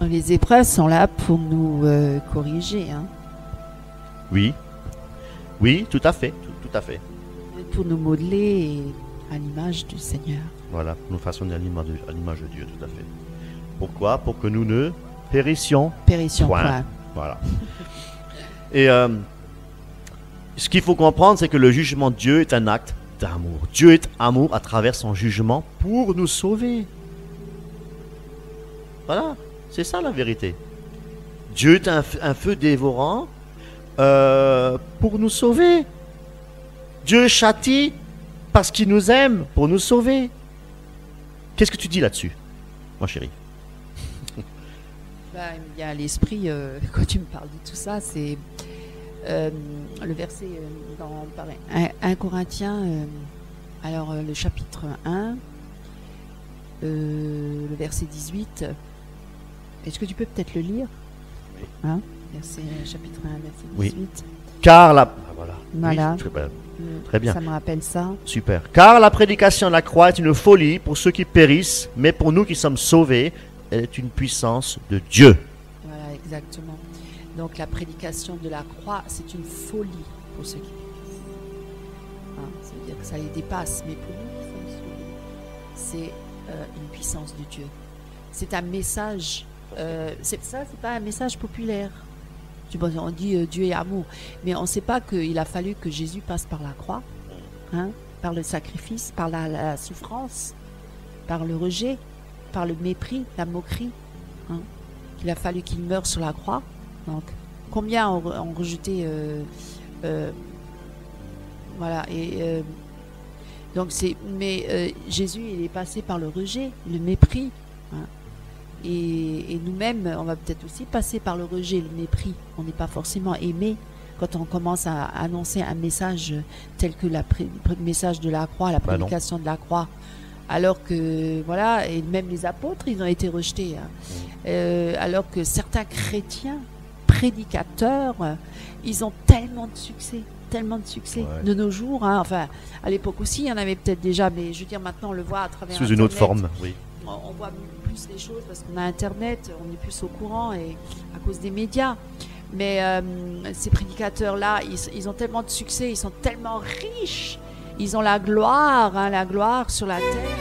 Les épreuves sont là pour nous corriger, hein, Oui, oui, tout à fait, tout à fait. pour nous modeler à l'image du Seigneur. Voilà, pour nous façonner à l'image de Dieu, tout à fait. Pourquoi? Pour que nous ne périssions Périssions point. point. Voilà. Et ce qu'il faut comprendre, c'est que le jugement de Dieu est un acte d'amour. Dieu est amour à travers son jugement pour nous sauver. Voilà, c'est ça la vérité. Dieu est un feu dévorant pour nous sauver. Dieu châtie parce qu'il nous aime pour nous sauver. Qu'est-ce que tu dis là-dessus, mon chéri? Bah, il y a l'esprit, quand tu me parles de tout ça, c'est le verset dans 1 Corinthiens, le chapitre 1, le verset 18. Est-ce que tu peux peut-être le lire? Oui. Hein, chapitre 1, verset 18. Oui. Car la... Ah, voilà. Voilà. Oui, très bien. Ça me rappelle ça. Super. Car la prédication de la croix est une folie pour ceux qui périssent, mais pour nous qui sommes sauvés, elle est une puissance de Dieu. Voilà, exactement. Donc la prédication de la croix, c'est une folie pour ceux qui périssent. Hein, ça veut dire que ça les dépasse, mais pour nous qui sommes sauvés, c'est une puissance de Dieu. C'est un message. C'est pas un message populaire. On dit Dieu est amour, mais on ne sait pas qu'il a fallu que Jésus passe par la croix, hein, par le sacrifice, par la souffrance, par le rejet, par le mépris, la moquerie, hein, qu'il a fallu qu'il meure sur la croix. Donc, combien ont rejeté, voilà. Et donc Jésus, il est passé par le rejet, le mépris, hein. Et nous-mêmes, on va peut-être aussi passer par le rejet, le mépris. On n'est pas forcément aimé quand on commence à annoncer un message tel que le message de la croix, la prédication de la croix. Alors que, voilà, et même les apôtres, ils ont été rejetés. Hein. Alors que certains chrétiens, prédicateurs, ils ont tellement de succès. De nos jours, hein. Enfin, à l'époque aussi, il y en avait peut-être déjà, mais je veux dire, maintenant, on le voit à travers Sous Internet. une autre forme, oui. On voit plus les choses parce qu'on a Internet, on est plus au courant et à cause des médias. Mais ces prédicateurs-là, ils ont tellement de succès, ils sont tellement riches, ils ont la gloire, hein, la gloire sur la terre.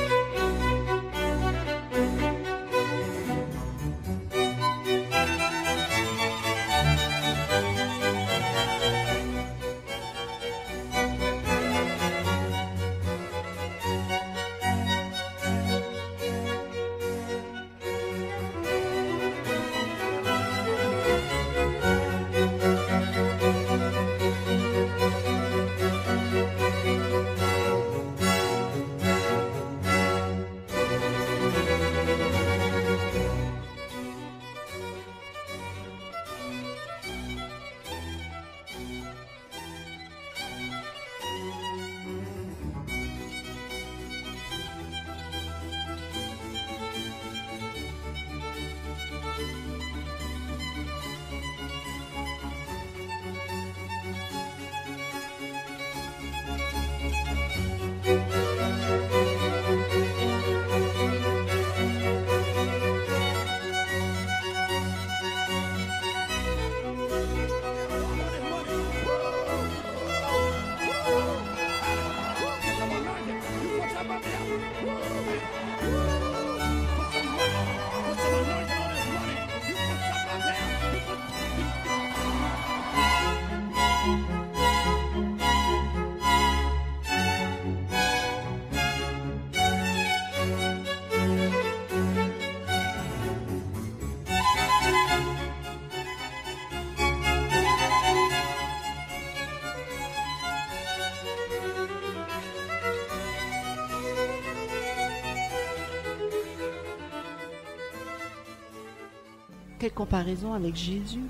Quelle comparaison avec Jésus,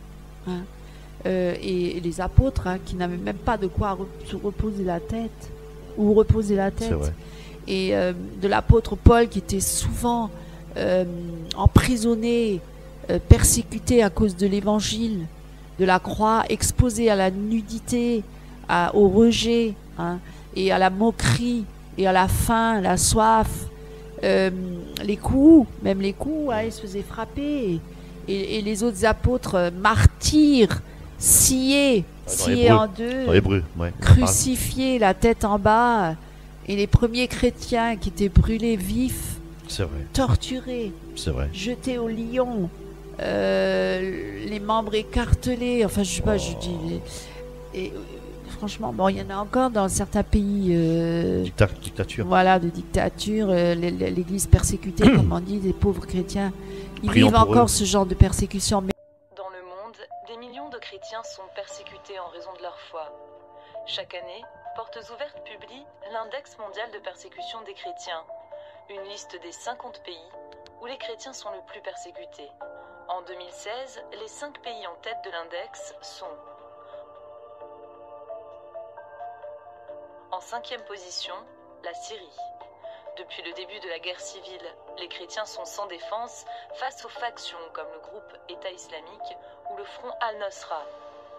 hein, et les apôtres, hein, qui n'avaient même pas de quoi se reposer la tête, ou reposer la tête. Et de l'apôtre Paul qui était souvent emprisonné, persécuté à cause de l'évangile, de la croix, exposé à la nudité, au rejet, hein, et à la moquerie, et à la faim, la soif, les coups, même les coups, hein, il se faisait frapper. et les autres apôtres martyrs, sciés en deux, dans Hébreu, ouais, crucifiés, la tête en bas, et les premiers chrétiens qui étaient brûlés vifs, c'est vrai, torturés, c'est vrai, jetés au lion, les membres écartelés, enfin je sais pas, je dis... Et franchement, bon, il y en a encore dans certains pays dictature. Voilà, de dictature, l'Église persécutée, comme on dit, des pauvres chrétiens. Ils Prions vivent pour encore eux. ce genre de persécution. Mais... Dans le monde, des millions de chrétiens sont persécutés en raison de leur foi. Chaque année, Portes Ouvertes publie l'Index mondial de persécution des chrétiens, une liste des 50 pays où les chrétiens sont le plus persécutés. En 2016, les 5 pays en tête de l'index sont: en 5e position, la Syrie. Depuis le début de la guerre civile, les chrétiens sont sans défense face aux factions comme le groupe État islamique ou le front Al-Nosra.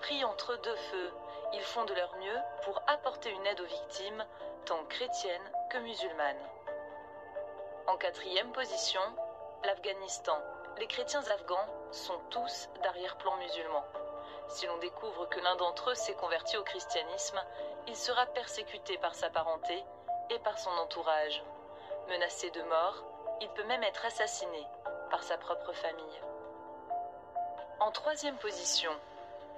Pris entre deux feux, ils font de leur mieux pour apporter une aide aux victimes, tant chrétiennes que musulmanes. En 4e position, l'Afghanistan. Les chrétiens afghans sont tous d'arrière-plan musulman. Si l'on découvre que l'un d'entre eux s'est converti au christianisme, il sera persécuté par sa parenté et par son entourage. Menacé de mort, il peut même être assassiné par sa propre famille. En 3e position,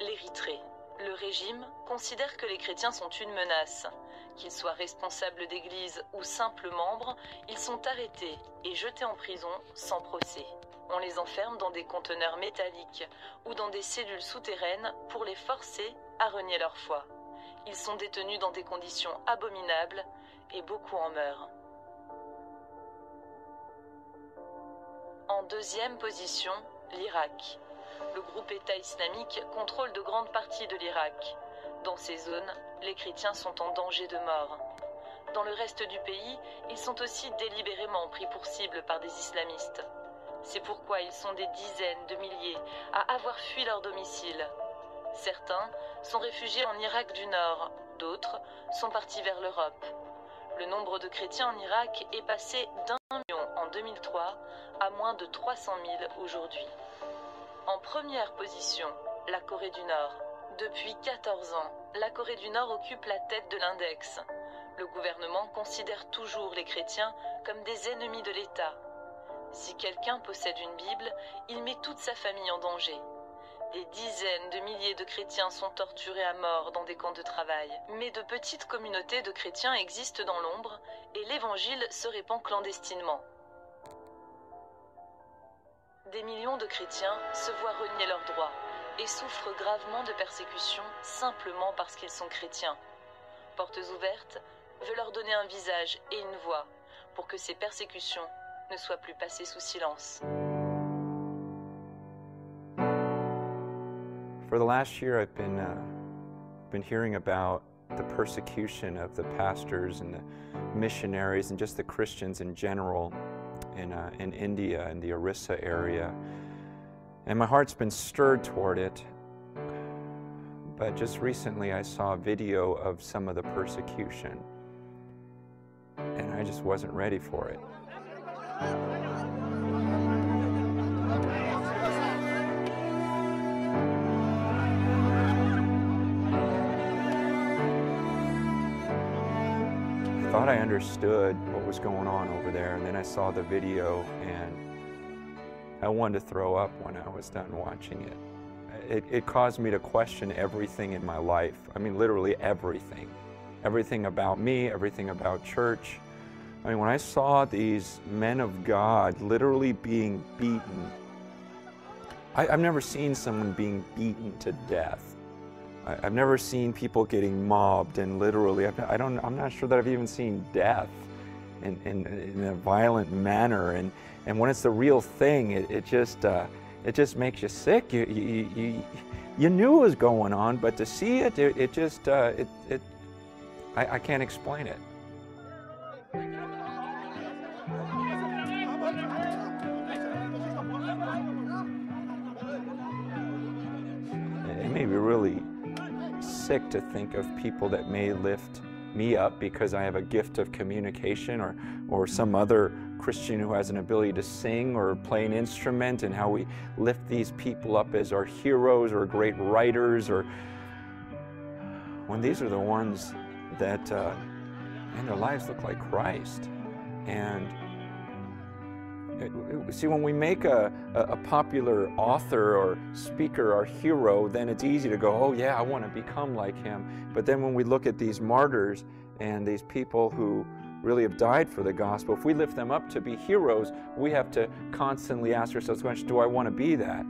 l'Érythrée. Le régime considère que les chrétiens sont une menace. Qu'ils soient responsables d'église ou simples membres, ils sont arrêtés et jetés en prison sans procès. On les enferme dans des conteneurs métalliques ou dans des cellules souterraines pour les forcer à renier leur foi. Ils sont détenus dans des conditions abominables et beaucoup en meurent. En 2e position, l'Irak. Le groupe État islamique contrôle de grandes parties de l'Irak. Dans ces zones, les chrétiens sont en danger de mort. Dans le reste du pays, ils sont aussi délibérément pris pour cible par des islamistes. C'est pourquoi ils sont des dizaines de milliers à avoir fui leur domicile. Certains sont réfugiés en Irak du Nord, d'autres sont partis vers l'Europe. Le nombre de chrétiens en Irak est passé d'1 million en 2003 à moins de 300 000 aujourd'hui. En première position, la Corée du Nord. Depuis 14 ans, la Corée du Nord occupe la tête de l'index. Le gouvernement considère toujours les chrétiens comme des ennemis de l'État. Si quelqu'un possède une Bible, il met toute sa famille en danger. Des dizaines de milliers de chrétiens sont torturés à mort dans des camps de travail. Mais de petites communautés de chrétiens existent dans l'ombre et l'évangile se répand clandestinement. Des millions de chrétiens se voient renier leurs droits et souffrent gravement de persécutions simplement parce qu'ils sont chrétiens. Portes Ouvertes veut leur donner un visage et une voix pour que ces persécutions ne soient plus passées sous silence. For the last year, I've been hearing about the persecution of the pastors and the missionaries and just the Christians in general in India, in the Orissa area. And my heart's been stirred toward it. But just recently I saw a video of some of the persecution, and I just wasn't ready for it. I thought I understood what was going on over there, and then I saw the video and I wanted to throw up when I was done watching it. It caused me to question everything in my life. I mean, literally everything. Everything about me, everything about church. I mean, when I saw these men of God literally being beaten, I've never seen someone being beaten to death. I've never seen people getting mobbed and literally, I'm not sure that I've even seen death in a violent manner. And when it's the real thing, it just makes you sick. You knew it was going on, but to see it, I can't explain it. It made me really sick to think of people that may lift me up because I have a gift of communication or some other Christian who has an ability to sing or play an instrument, and how we lift these people up as our heroes or great writers, or when these are the ones that and their lives look like Christ. And see, when we make a popular author or speaker our hero, then it's easy to go, oh yeah, I want to become like him. But then when we look at these martyrs and these people who really have died for the gospel, if we lift them up to be heroes, we have to constantly ask ourselves the question, do I want to be that?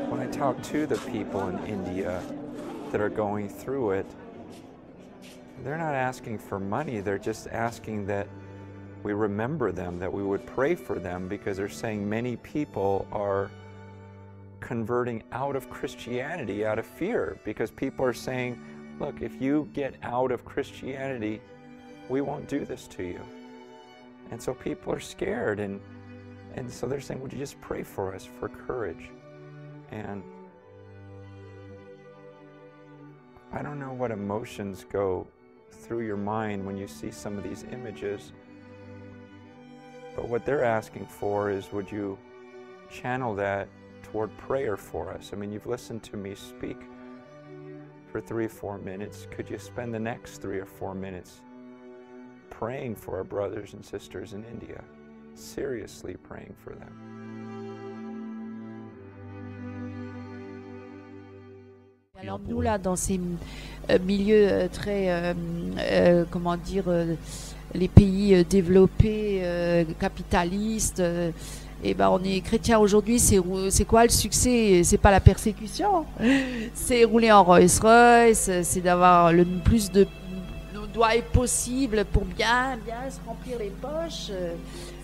When I talk to the people in India that are going through it, they're not asking for money, they're just asking that we remember them, that we would pray for them, because they're saying many people are converting out of Christianity out of fear, because people are saying, look, if you get out of Christianity, we won't do this to you. And so people are scared, and so they're saying, would you just pray for us for courage? And I don't know what emotions go through your mind when you see some of these images, but what they're asking for is, would you channel that toward prayer for us? I mean, you've listened to me speak for 3 or 4 minutes. Could you spend the next 3 or 4 minutes praying for our brothers and sisters in India, seriously praying for them? Alors nous là, dans ces milieux très, comment dire, les pays développés, capitalistes, et ben on est chrétien aujourd'hui. C'est quoi le succès? C'est pas la persécution, c'est rouler en Rolls-Royce, c'est d'avoir le plus de doigts possible pour bien se remplir les poches.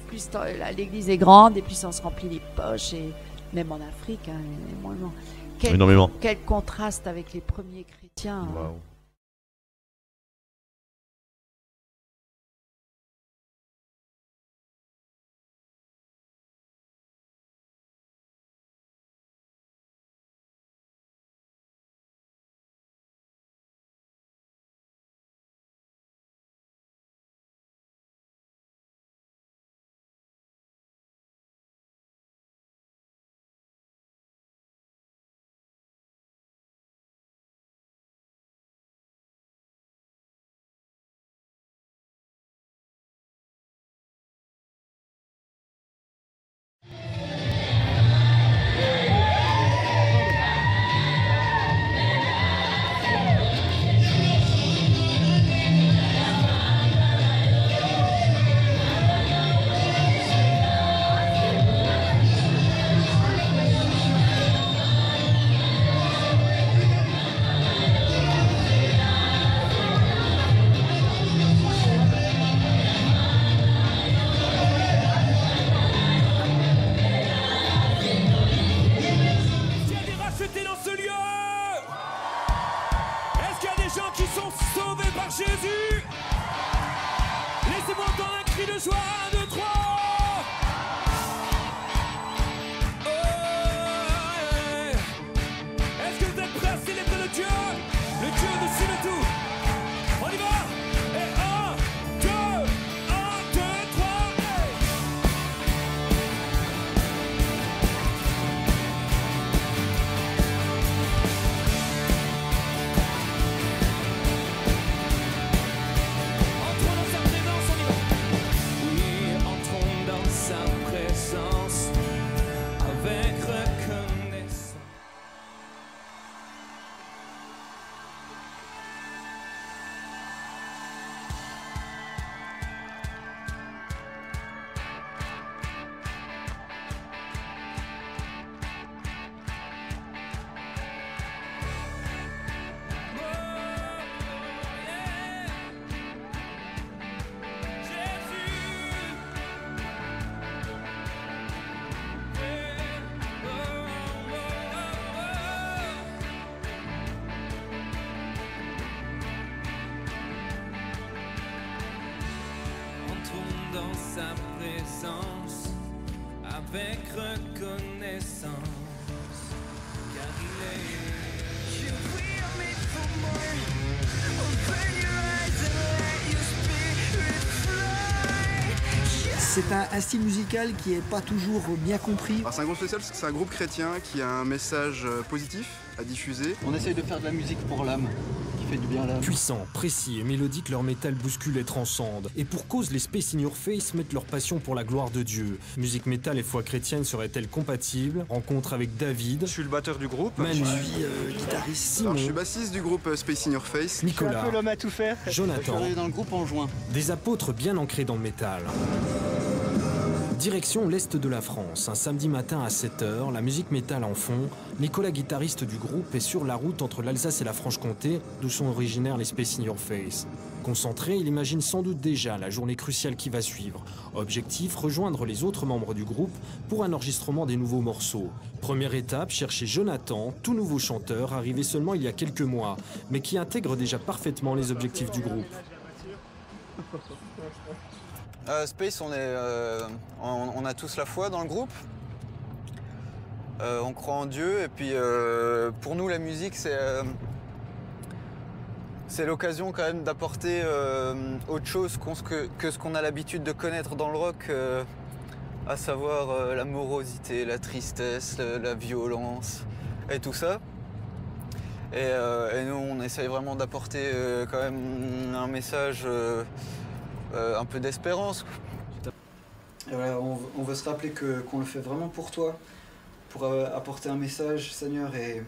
Plus l'église est grande et plus on se remplit les poches, et même en Afrique, hein, énormément. Énormément. Quel contraste avec les premiers chrétiens. Wow. Jésus. Laissez-moi entendre un cri de joie. 1, 2, 3. Oh, yeah. Est-ce que vous êtes prêts à célébrer le Dieu au-dessus de tout? On y va. Et 1, 2, 3. Dans sa présence, avec reconnaissance, car il est. You will me C'est un style musical qui n'est pas toujours bien compris. Alors c'est un groupe spécial parce que c'est un groupe chrétien qui a un message positif à diffuser. On essaye de faire de la musique pour l'âme, qui fait du bien à l'âme. Puissant, précis et mélodique, leur métal bouscule et transcende. Et pour cause, les Space in Your Face mettent leur passion pour la gloire de Dieu. Musique métal et foi chrétienne seraient-elles compatibles? Rencontre avec David. Je suis le batteur du groupe. Manu. Je suis guitariste. Simon. Alors, je suis bassiste du groupe Space in Your Face. Nicolas. Je suis un peu l'homme à tout faire. Jonathan. Je suis arrivé dans le groupe en juin. Des apôtres bien ancrés dans le métal. Direction l'Est de la France, un samedi matin à 7h, la musique métal en fond. Nicolas, guitariste du groupe, est sur la route entre l'Alsace et la Franche-Comté, d'où sont originaires les Space in Your Face. Concentré, il imagine sans doute déjà la journée cruciale qui va suivre. Objectif, rejoindre les autres membres du groupe pour un enregistrement des nouveaux morceaux. Première étape, chercher Jonathan, tout nouveau chanteur, arrivé seulement il y a quelques mois, mais qui intègre déjà parfaitement les objectifs du groupe. Space, on a tous la foi dans le groupe. On croit en Dieu et puis pour nous la musique c'est l'occasion quand même d'apporter autre chose que ce qu'on a l'habitude de connaître dans le rock, à savoir la morosité, la tristesse, la violence et tout ça. Et nous on essaye vraiment d'apporter quand même un message un peu d'espérance. Et voilà, on veut se rappeler qu'on le fait vraiment pour toi, pour apporter un message, Seigneur, et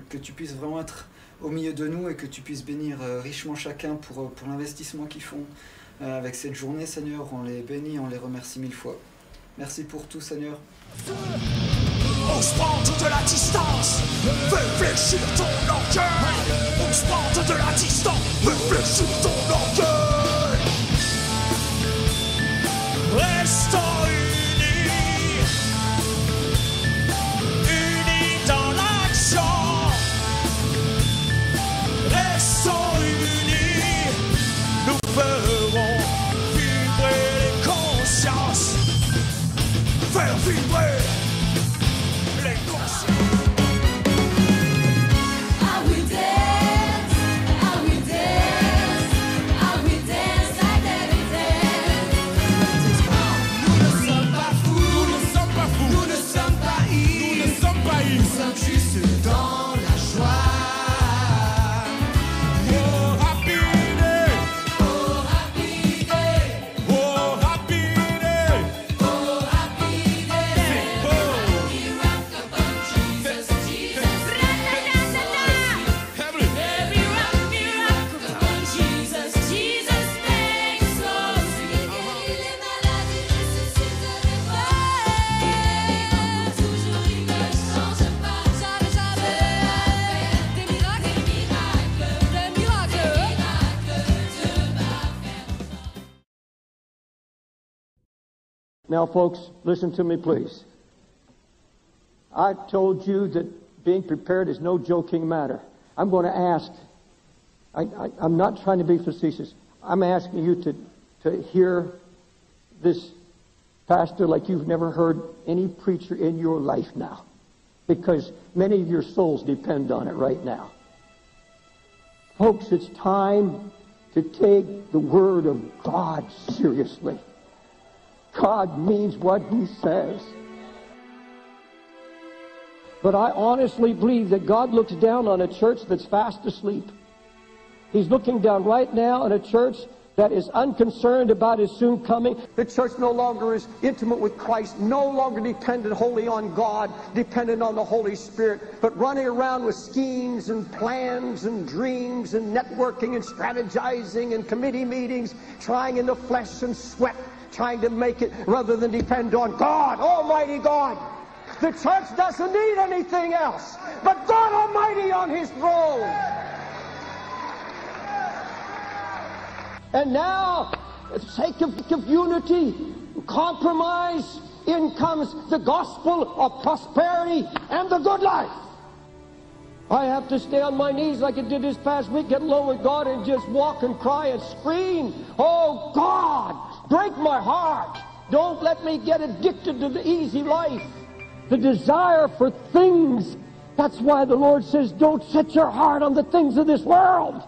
que tu puisses vraiment être au milieu de nous et que tu puisses bénir richement chacun pour l'investissement qu'ils font avec cette journée, Seigneur. On les bénit, on les remercie 1000 fois. Merci pour tout, Seigneur. On se prend de la distance, réfléchis ton orgueil. On se prend de la distance, réfléchis ton orgueil. Restons unis, unis dans l'action. Restons unis, nous ferons vibrer les consciences. Faire vibrer les consciences. Juste dans la joie. Oh rapide, oh rapide, oh rapide, oh rapide. Jesus, Jesus, every miracle upon Jesus, Jesus makes so sweet. Les maladies ressuscitent les morts. Toujours il ne change pas. Now, folks, listen to me, please. I told you that being prepared is no joking matter. I'm going to ask, I'm not trying to be facetious. I'm asking you to hear this pastor like you've never heard any preacher in your life now, because many of your souls depend on it right now. Folks, it's time to take the Word of God seriously. God means what He says. But I honestly believe that God looks down on a church that's fast asleep. He's looking down right now on a church that is unconcerned about His soon coming. The church no longer is intimate with Christ, no longer dependent wholly on God, dependent on the Holy Spirit, but running around with schemes and plans and dreams and networking and strategizing and committee meetings, trying in the flesh and sweat, trying to make it rather than depend on God, Almighty God. The church doesn't need anything else but God Almighty on His throne. And now, for the sake of unity, compromise, in comes the gospel of prosperity and the good life. I have to stay on my knees like I did this past week, get low with God and just walk and cry and scream, oh God, break my heart. Don't let me get addicted to the easy life. The desire for things That's why the Lord says, don't set your heart on the things of this world,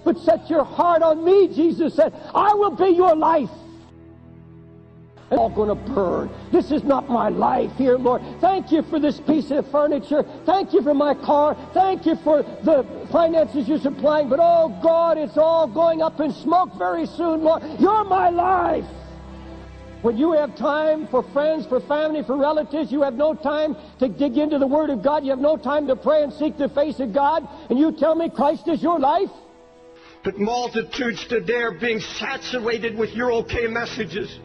but set your heart on me. Jesus said, I will be your life. It's all going to burn. This is not my life here, Lord. Thank you for this piece of furniture. Thank you for my car. Thank you for the finances you're supplying. But oh God, it's all going up in smoke very soon, Lord. You're my life. When you have time for friends, for family, for relatives, you have no time to dig into the Word of God. You have no time to pray and seek the face of God. And you tell me Christ is your life? But multitudes today are being saturated with your okay messages.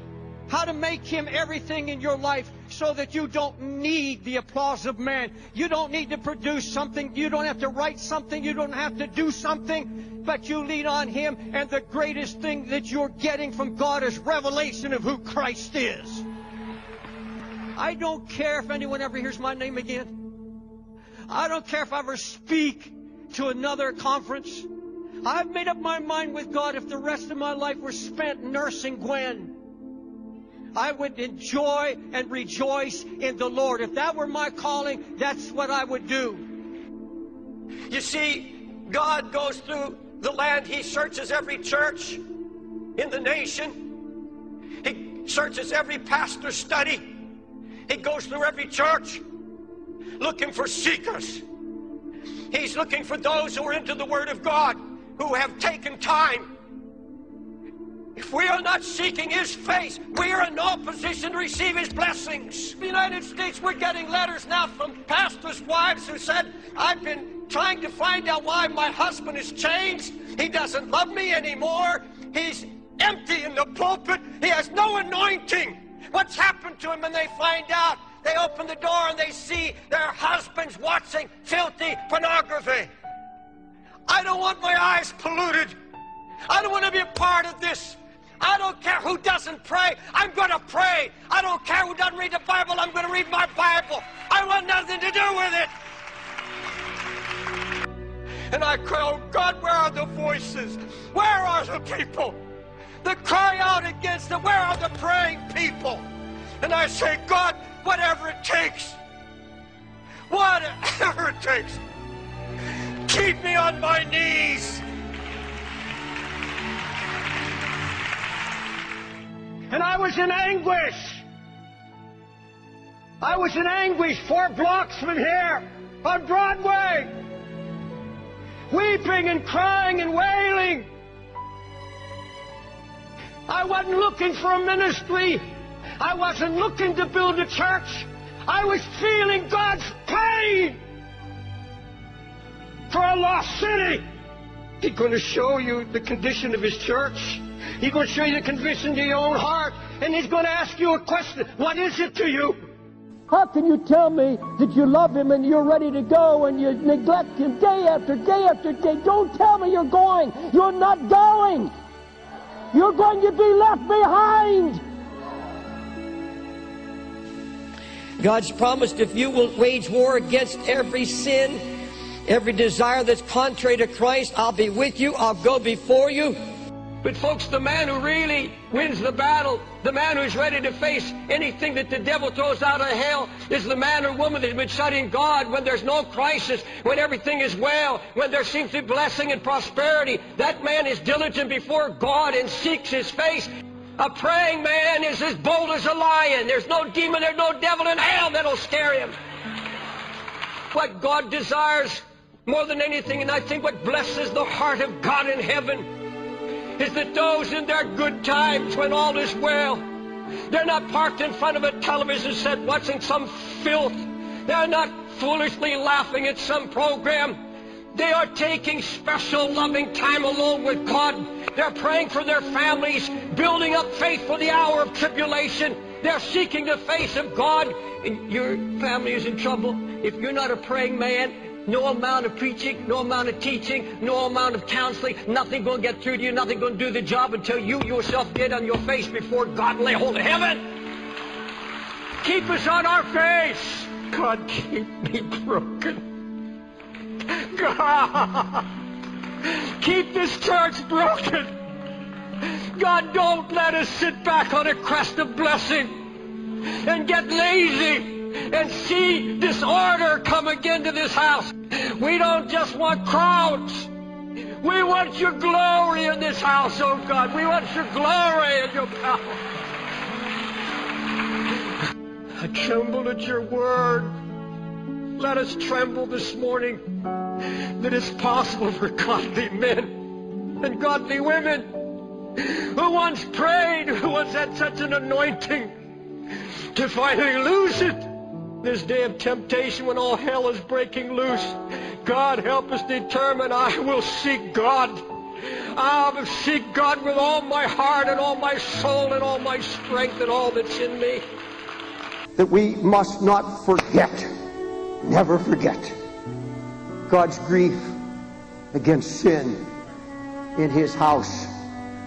How to make Him everything in your life so that you don't need the applause of man. You don't need to produce something. You don't have to write something. You don't have to do something. But you lean on Him, and the greatest thing that you're getting from God is revelation of who Christ is. I don't care if anyone ever hears my name again. I don't care if I ever speak to another conference. I've made up my mind with God, if the rest of my life were spent nursing Gwen, I would enjoy and rejoice in the Lord. If that were my calling, that's what I would do. You see, God goes through the land. He searches every church in the nation. He searches every pastor's study. He goes through every church looking for seekers. He's looking for those who are into the Word of God, who have taken time. If we are not seeking His face, we are in no position to receive His blessings. In the United States, we're getting letters now from pastors' wives who said, I've been trying to find out why my husband has changed. He doesn't love me anymore. He's empty in the pulpit. He has no anointing. What's happened to him? And they find out. They open the door and they see their husbands watching filthy pornography. I don't want my eyes polluted. I don't want to be a part of this. I don't care who doesn't pray. I'm going to pray. I don't care who doesn't read the Bible. I'm going to read my Bible. I want nothing to do with it. And I cry, oh God, where are the voices? Where are the people that cry out against it? Where are the praying people? And I say, God, whatever it takes, whatever it takes, keep me on my knees. And I was in anguish. I was in anguish 4 blocks from here on Broadway, weeping and crying and wailing. I wasn't looking for a ministry. I wasn't looking to build a church. I was feeling God's pain for a lost city. He's going to show you the condition of His church. He's going to show you the condition of your own heart. And He's going to ask you a question. What is it to you? How can you tell me that you love Him and you're ready to go and you neglect Him day after day after day? Don't tell me you're going. You're not going. You're going to be left behind. God's promised if you will wage war against every sin, every desire that's contrary to Christ, I'll be with you. I'll go before you. But folks, the man who really wins the battle, the man who's ready to face anything that the devil throws out of hell, is the man or woman that's been studying God when there's no crisis, when everything is well, when there seems to be blessing and prosperity. That man is diligent before God and seeks His face. A praying man is as bold as a lion. There's no demon, there's no devil in hell that'll scare him. What God desires more than anything, and I think what blesses the heart of God in heaven, is that those in their good times when all is well, they're not parked in front of a television set watching some filth. They're not foolishly laughing at some program. They are taking special loving time alone with God. They're praying for their families, building up faith for the hour of tribulation. They're seeking the face of God. And your family is in trouble. If you're not a praying man, no amount of preaching, no amount of teaching, no amount of counseling, nothing going to get through to you, nothing going to do the job until you yourself get on your face before God and lay hold of heaven. Keep us on our face. God, keep me broken. God, keep this church broken. God, don't let us sit back on a crest of blessing and get lazy and see disorder come again to this house. We don't just want crowds. We want your glory in this house, oh God. We want your glory and your power. I tremble at your word. Let us tremble this morning that it's possible for godly men and godly women who once prayed, who once had such an anointing, to finally lose it. This day of temptation when all hell is breaking loose, God help us determine I will seek God. I will seek God with all my heart and all my soul and all my strength and all that's in me. That we must not forget, never forget, God's grief against sin in His house,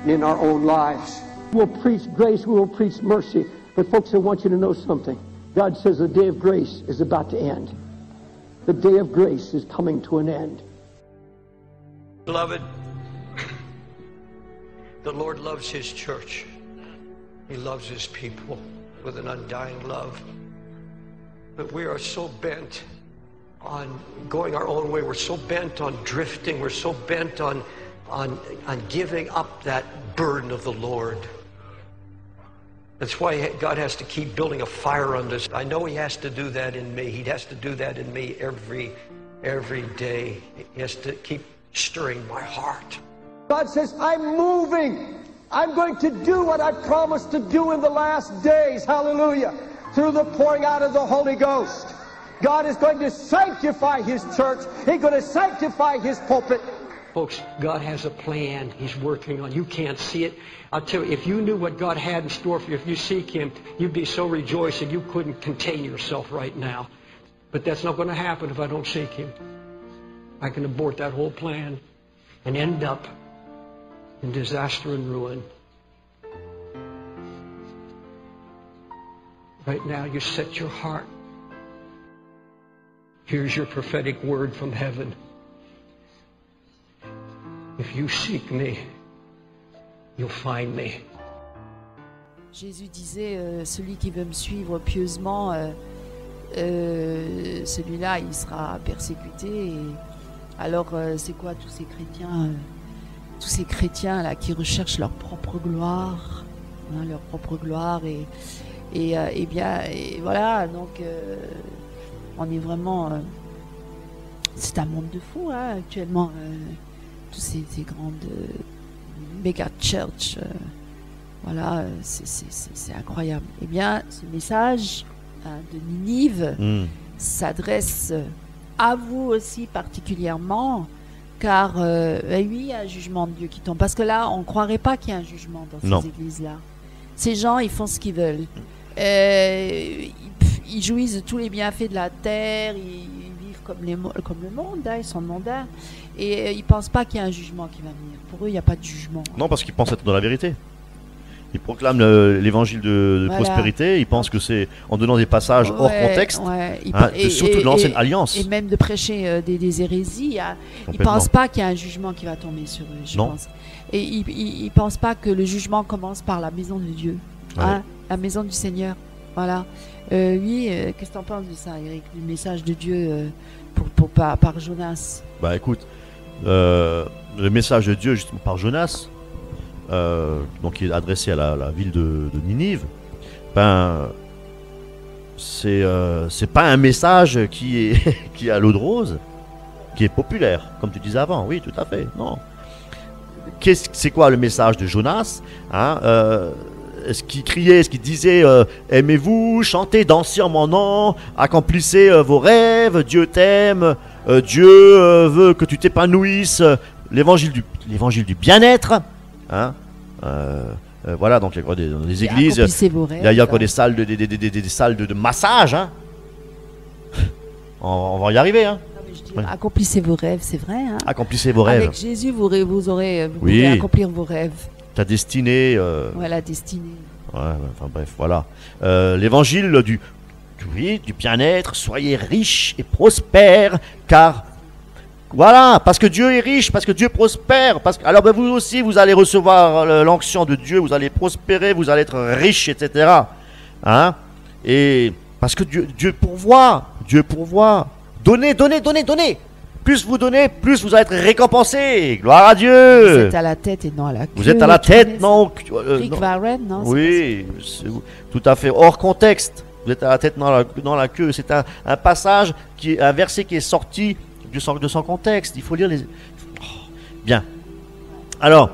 in our own lives. We'll preach grace, we will preach mercy. But folks, I want you to know something. God says the day of grace is about to end. The day of grace is coming to an end. Beloved, the Lord loves His church. He loves His people with an undying love. But we are so bent on going our own way. We're so bent on drifting. We're so bent on giving up that burden of the Lord. That's why God has to keep building a fire on this. I know He has to do that in me. He has to do that in me every day. He has to keep stirring my heart. God says, I'm moving. I'm going to do what I promised to do in the last days. Hallelujah. Through the pouring out of the Holy Ghost. God is going to sanctify His church. He's going to sanctify His pulpit. Folks, God has a plan He's working on. You can't see it. I'll tell you, if you knew what God had in store for you, if you seek Him, you'd be so rejoicing you couldn't contain yourself right now. But that's not going to happen if I don't seek Him. I can abort that whole plan and end up in disaster and ruin. Right now, you set your heart. Here's your prophetic word from heaven. If you seek me, you'll find me. Jésus disait, celui qui veut me suivre pieusement, celui-là, il sera persécuté. Et alors, c'est quoi tous ces chrétiens là qui recherchent leur propre gloire, hein, leur propre gloire et bien, et voilà. Donc, on est vraiment, c'est un monde de fous hein, actuellement. Tous ces grandes méga church, voilà, c'est incroyable. Eh bien, ce message de Ninive s'adresse à vous aussi particulièrement, car oui, il y a un jugement de Dieu qui tombe. Parce que là, on ne croirait pas qu'il y a un jugement dans ces églises-là. Ces gens, ils font ce qu'ils veulent. Ils jouissent de tous les bienfaits de la terre, ils vivent comme le monde, hein, ils sont mondains. Et ils ne pensent pas qu'il y a un jugement qui va venir. Pour eux, il n'y a pas de jugement. Non, parce qu'ils pensent être dans la vérité. Ils proclament l'évangile de prospérité. Ils pensent que c'est en donnant des passages hors contexte, surtout de l'ancienne alliance. Et même de prêcher des hérésies. Ils ne pensent pas qu'il y a un jugement qui va tomber sur eux, je pense. Et ils ne pensent pas que le jugement commence par la maison de Dieu, hein, la maison du Seigneur. Voilà. Oui, qu'est-ce que tu en penses de ça, Eric, du message de Dieu par Jonas? Bah écoute, le message de Dieu justement par Jonas, donc qui est adressé à la ville de Ninive, ben c'est pas un message qui est à l'eau de rose, qui est populaire, comme tu disais avant. Oui, tout à fait. Non. C'est quoi le message de Jonas, hein, est-ce qu'il criait, est-ce qu'il disait aimez-vous, chantez, dansez en mon nom, accomplissez vos rêves, Dieu t'aime, Dieu veut que tu t'épanouisses, l'évangile du bien-être, hein, voilà, donc il y a encore des églises, il y a encore des salles de massage, hein. On va y arriver, hein. Accomplissez vos rêves, c'est vrai, hein. Accomplissez vos rêves. Avec Jésus, vous pourrez accomplir vos rêves. Ta destinée. Ouais, la destinée. Ouais, enfin bref, voilà. L'évangile du bien-être, soyez riches et prospères, car voilà, parce que Dieu est riche, parce que Dieu prospère, alors ben, vous aussi vous allez recevoir l'onction de Dieu, vous allez prospérer, vous allez être riche, etc. Hein? Et Parce que Dieu pourvoit. Dieu pourvoit. Donnez, donnez, donnez, donnez. Plus vous donnez, plus vous allez être récompensé. Gloire à Dieu. Vous êtes à la tête et non à la queue. Vous êtes à la tête, non. Rick Warren, non? Oui, tout à fait. Hors contexte. Vous êtes à la tête, non la queue. C'est un passage, un verset qui est sorti de son contexte. Il faut lire les... Oh, bien. Alors,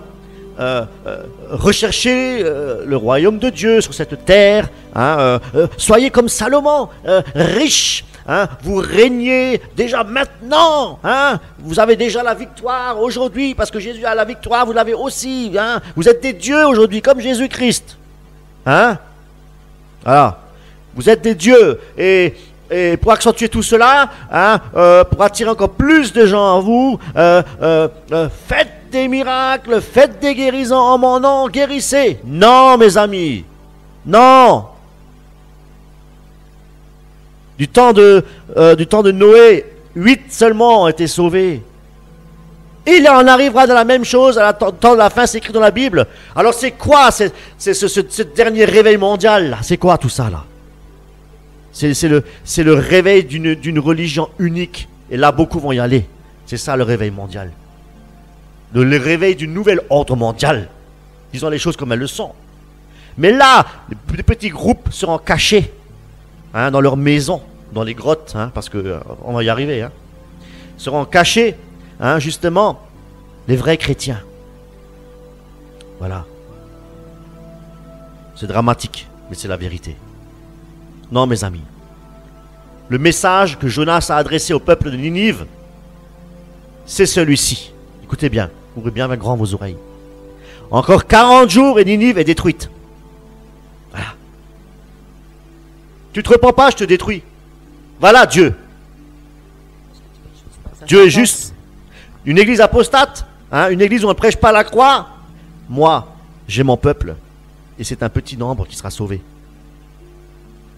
recherchez le royaume de Dieu sur cette terre. Hein, soyez comme Salomon, riche. Hein, vous régnez déjà maintenant. Hein, vous avez déjà la victoire aujourd'hui parce que Jésus a la victoire. Vous l'avez aussi. Hein, vous êtes des dieux aujourd'hui comme Jésus-Christ. Hein, voilà. Vous êtes des dieux. Et pour accentuer tout cela, hein, pour attirer encore plus de gens à vous, faites des miracles, faites des guérisons en mon nom, guérissez. Non, mes amis. Non. Du temps de Noé, 8 seulement ont été sauvés. Il en arrivera dans la même chose à la temps de la fin, c'est écrit dans la Bible. Alors c'est quoi ce dernier réveil mondial là? C'est quoi tout ça là? C'est le réveil d'une religion unique. Et là, beaucoup vont y aller. C'est ça le réveil mondial. Le réveil d'une nouvelle ordre mondial. Disons les choses comme elles le sont. Mais là, les petits groupes seront cachés. Hein, dans leur maison, dans les grottes, hein, parce que on va y arriver, hein, seront cachés, hein, justement, les vrais chrétiens. Voilà. C'est dramatique, mais c'est la vérité. Non, mes amis. Le message que Jonas a adressé au peuple de Ninive, c'est celui-ci. Écoutez bien, ouvrez bien grand vos oreilles. Encore 40 jours et Ninive est détruite. Voilà. Tu te repens pas, je te détruis. Voilà Dieu. Dieu est juste. Une église apostate, hein, une église où on ne prêche pas la croix. Moi, j'ai mon peuple. Et c'est un petit nombre qui sera sauvé.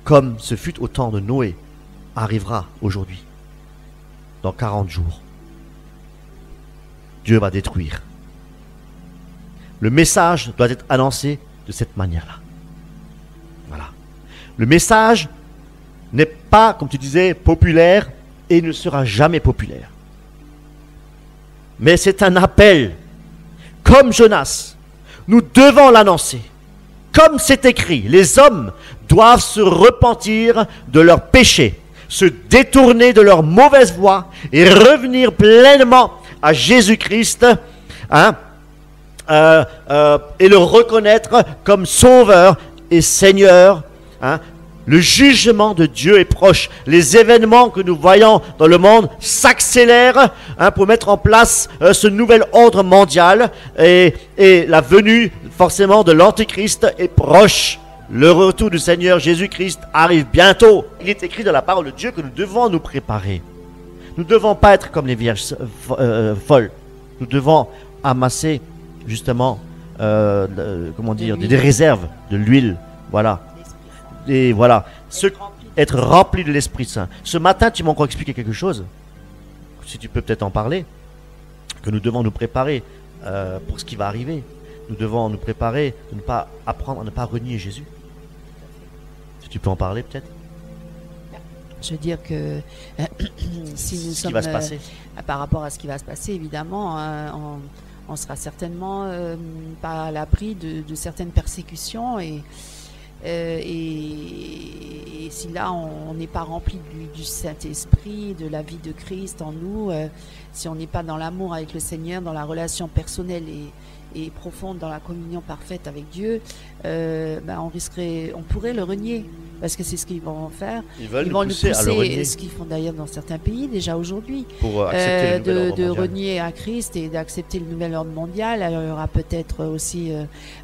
Comme ce fut au temps de Noé, arrivera aujourd'hui. Dans 40 jours. Dieu va détruire. Le message doit être annoncé de cette manière-là. Voilà. Le message n'est pas, comme tu disais, populaire et ne sera jamais populaire. Mais c'est un appel. Comme Jonas, nous devons l'annoncer. Comme c'est écrit, les hommes doivent se repentir de leurs péchés, se détourner de leur mauvaise voie et revenir pleinement à Jésus-Christ, hein, et le reconnaître comme Sauveur et Seigneur. Hein. Le jugement de Dieu est proche. Les événements que nous voyons dans le monde s'accélèrent, hein, pour mettre en place ce nouvel ordre mondial. Et la venue forcément de l'Antéchrist est proche. Le retour du Seigneur Jésus-Christ arrive bientôt. Il est écrit dans la parole de Dieu que nous devons nous préparer. Nous ne devons pas être comme les vierges folles. Nous devons amasser justement comment dire, des réserves, de l'huile. Voilà. Et voilà, être rempli de l'Esprit Saint. Ce matin, tu m'as encore expliqué quelque chose. Si tu peux peut-être en parler. Que nous devons nous préparer pour ce qui va arriver. Nous devons nous préparer de ne pas apprendre à ne pas renier Jésus. Si tu peux en parler peut-être. Je veux dire que si nous sommes, qui va se passer par rapport à ce qui va se passer, évidemment, on sera certainement pas à l'abri de certaines persécutions et si là on n'est pas rempli du Saint-Esprit, de la vie de Christ en nous, si on n'est pas dans l'amour avec le Seigneur, dans la relation personnelle et profonde, dans la communion parfaite avec Dieu, on pourrait le renier. Parce que c'est ce qu'ils vont faire. Ils vont nous pousser à le renier. Ce qu'ils font d'ailleurs dans certains pays déjà aujourd'hui. Pour accepter le nouvel ordre mondial. De renier à Christ et d'accepter le nouvel ordre mondial. Alors, il y aura peut-être aussi,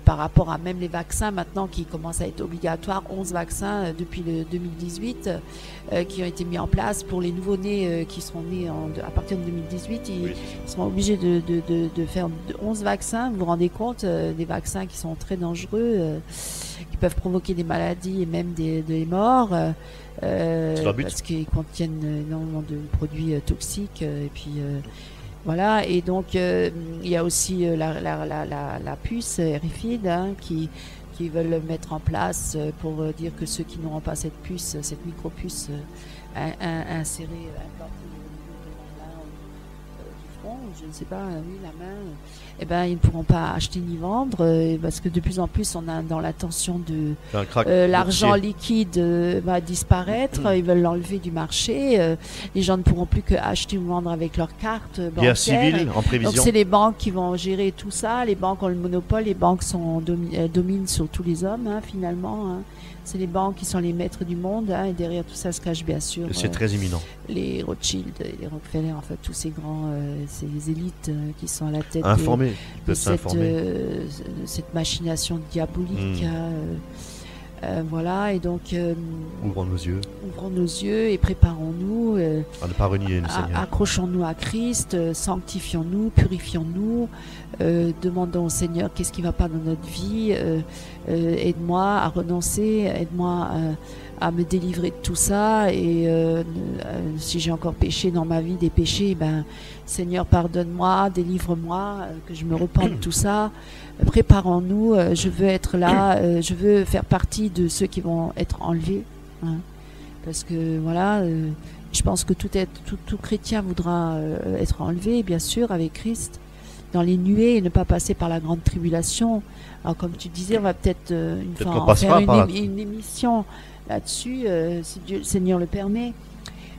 par rapport à même les vaccins maintenant qui commencent à être obligatoires, 11 vaccins depuis le 2018 qui ont été mis en place pour les nouveau-nés qui seront nés à partir de 2018. Ils seront obligés de faire 11 vaccins. Vous vous rendez compte, des vaccins qui sont très dangereux, qui peuvent provoquer des maladies et même des morts, parce qu'ils contiennent énormément de produits toxiques et puis Voilà, et donc il y a aussi la puce RFID qui veulent mettre en place pour dire que ceux qui n'auront pas cette puce, cette micro-puce insérée, implantée au niveau de la main du front, je ne sais pas, oui, la main, eh ben, ils ne pourront pas acheter ni vendre parce que de plus en plus on a dans l'intention de l'argent liquide va disparaître, ils veulent l'enlever du marché, les gens ne pourront plus que acheter ou vendre avec leur carte bancaire. Guerre civile en prévision. Donc c'est les banques qui vont gérer tout ça, les banques ont le monopole, les banques dominent sur tous les hommes finalement. C'est les banques qui sont les maîtres du monde et derrière tout ça se cache bien sûr. C'est très imminent. Les Rothschild, les Rockefeller, en fait tous ces grands, ces élites qui sont à la tête de cette machination diabolique. Voilà, et donc ouvrons nos yeux. Ouvrons nos yeux et préparons-nous. À ne pas renier le Seigneur. Accrochons-nous à Christ, sanctifions-nous, purifions-nous, demandons au Seigneur qu'est-ce qui ne va pas dans notre vie. Aide-moi à renoncer, aide-moi à me délivrer de tout ça. Et si j'ai encore péché dans ma vie, des péchés, ben, Seigneur, pardonne-moi, délivre-moi, que je me repente de tout ça. Préparons-nous, je veux être là, je veux faire partie de ceux qui vont être enlevés. Parce que voilà, je pense que tout chrétien voudra être enlevé, bien sûr, avec Christ, dans les nuées et ne pas passer par la grande tribulation. Alors comme tu disais, on va peut-être une fois en faire une émission là-dessus, si Dieu, le Seigneur le permet.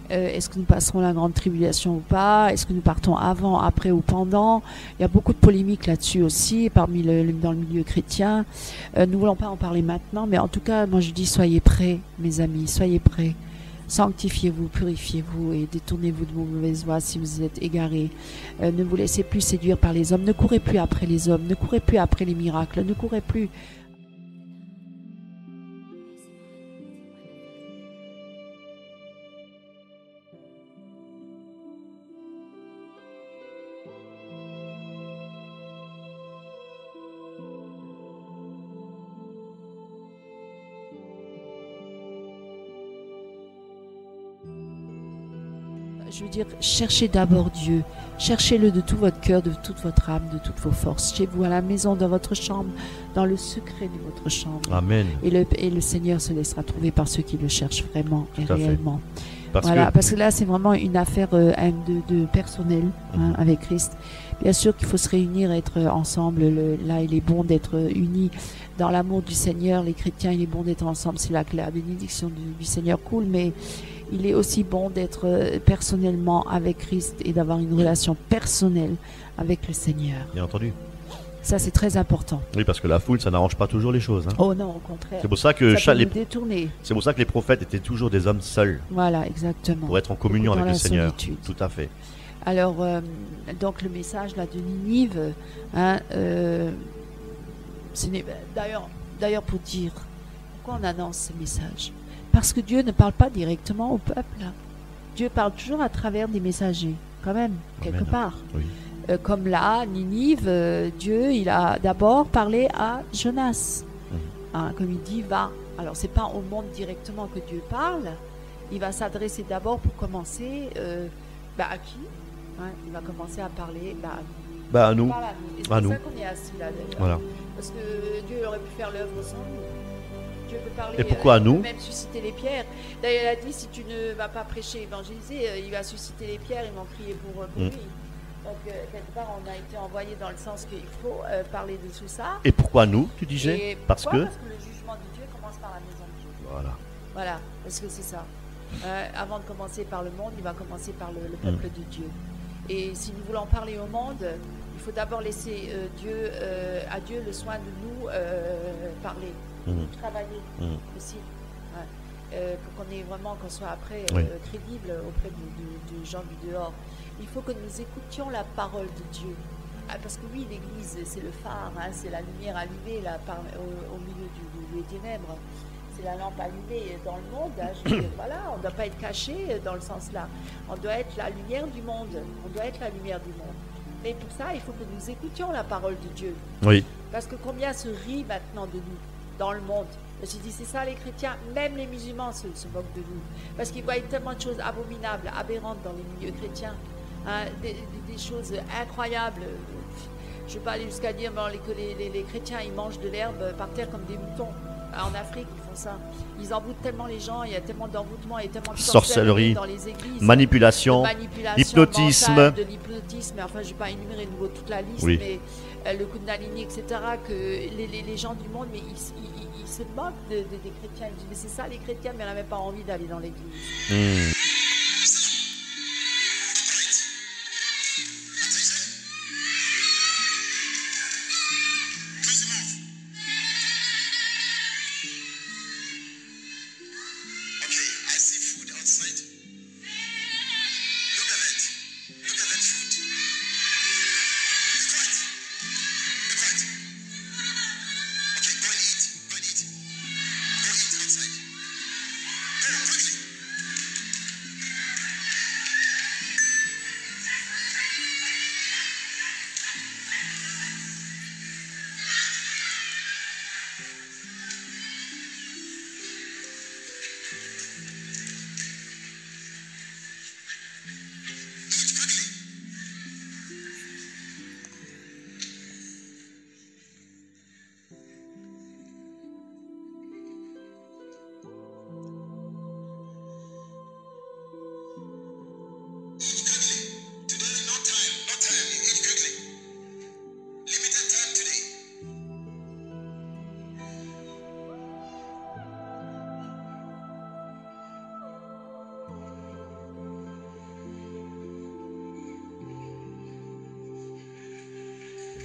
Est-ce que nous passerons la grande tribulation ou pas? Est-ce que nous partons avant, après ou pendant? Il y a beaucoup de polémiques là-dessus aussi dans le milieu chrétien. Nous ne voulons pas en parler maintenant, mais en tout cas, moi je dis soyez prêts, mes amis, soyez prêts. Sanctifiez-vous, purifiez-vous et détournez-vous de vos mauvaises voies si vous êtes égarés. Ne vous laissez plus séduire par les hommes. Ne courez plus après les hommes. Ne courez plus après les miracles. Ne courez plus. Je veux dire, cherchez d'abord Dieu. Cherchez-le de tout votre cœur, de toute votre âme, de toutes vos forces. Chez vous, à la maison, dans votre chambre, dans le secret de votre chambre. Amen. Et le Seigneur se laissera trouver par ceux qui le cherchent vraiment et réellement. Parce que là, c'est vraiment une affaire de personnel avec Christ. Bien sûr qu'il faut se réunir, être ensemble. Là, il est bon d'être unis dans l'amour du Seigneur. Les chrétiens, il est bon d'être ensemble. C'est là que la bénédiction du Seigneur coule. Mais il est aussi bon d'être personnellement avec Christ et d'avoir une relation personnelle avec le Seigneur. Bien entendu. Ça, c'est très important. Oui, parce que la foule, ça n'arrange pas toujours les choses. Oh non, au contraire. C'est pour ça que détourner. C'est pour ça que les prophètes étaient toujours des hommes seuls. Voilà, exactement. Pour être en communion avec le Seigneur. Solitude. Tout à fait. Alors, donc le message là de Ninive, d'ailleurs pour dire pourquoi on annonce ce message. Parce que Dieu ne parle pas directement au peuple. Dieu parle toujours à travers des messagers, quand même, quelque part. Oui. Comme là, Ninive, Dieu, il a d'abord parlé à Jonas. Comme il dit, va. Alors, c'est pas au monde directement que Dieu parle. Il va s'adresser d'abord pour commencer à qui? Il va commencer à parler à nous. C'est pour ça qu'on est assis là, d'ailleurs. Voilà. Parce que Dieu aurait pu faire l'œuvre sans nous. Dieu peut parler, et pourquoi à nous? Même susciter les pierres. D'ailleurs, il a dit, si tu ne vas pas prêcher, évangéliser, il va susciter les pierres, ils vont crier pour lui. Donc, quelque part, on a été envoyé dans le sens qu'il faut parler de tout ça. Et pourquoi nous, tu disais? Parce que le jugement de Dieu commence par la maison de Dieu. Voilà, parce que c'est ça. Avant de commencer par le monde, il va commencer par le peuple de Dieu. Et si nous voulons parler au monde, il faut d'abord laisser à Dieu le soin de nous parler, travailler aussi. Pour qu'on soit après crédible auprès de gens du dehors. Il faut que nous écoutions la parole de Dieu. Parce que oui, l'Église, c'est le phare, c'est la lumière allumée là, au milieu des ténèbres. C'est la lampe allumée dans le monde. Voilà, on ne doit pas être caché dans le sens là. On doit être la lumière du monde. On doit être la lumière du monde. Mais pour ça, il faut que nous écoutions la parole de Dieu. Oui. Parce que combien se rit maintenant de nous dans le monde? Je dis, c'est ça les chrétiens, même les musulmans se moquent de nous. Parce qu'ils voient tellement de choses abominables, aberrantes dans les milieux chrétiens. hein, des choses incroyables. Je ne vais pas aller jusqu'à dire que les chrétiens ils mangent de l'herbe par terre comme des moutons. En Afrique, ils font ça. Ils envoûtent tellement les gens, il y a tellement d'envoûtement et tellement de sorcellerie, dans les églises. manipulation, hypnotisme. Mentale, de l'hypnotisme. Enfin, je ne vais pas énumérer de nouveau toute la liste, oui. Mais le Kundalini, etc. Que les gens du monde, mais ils se moquent des chrétiens. Ils disent, mais c'est ça les chrétiens, mais on n'a même pas envie d'aller dans l'église.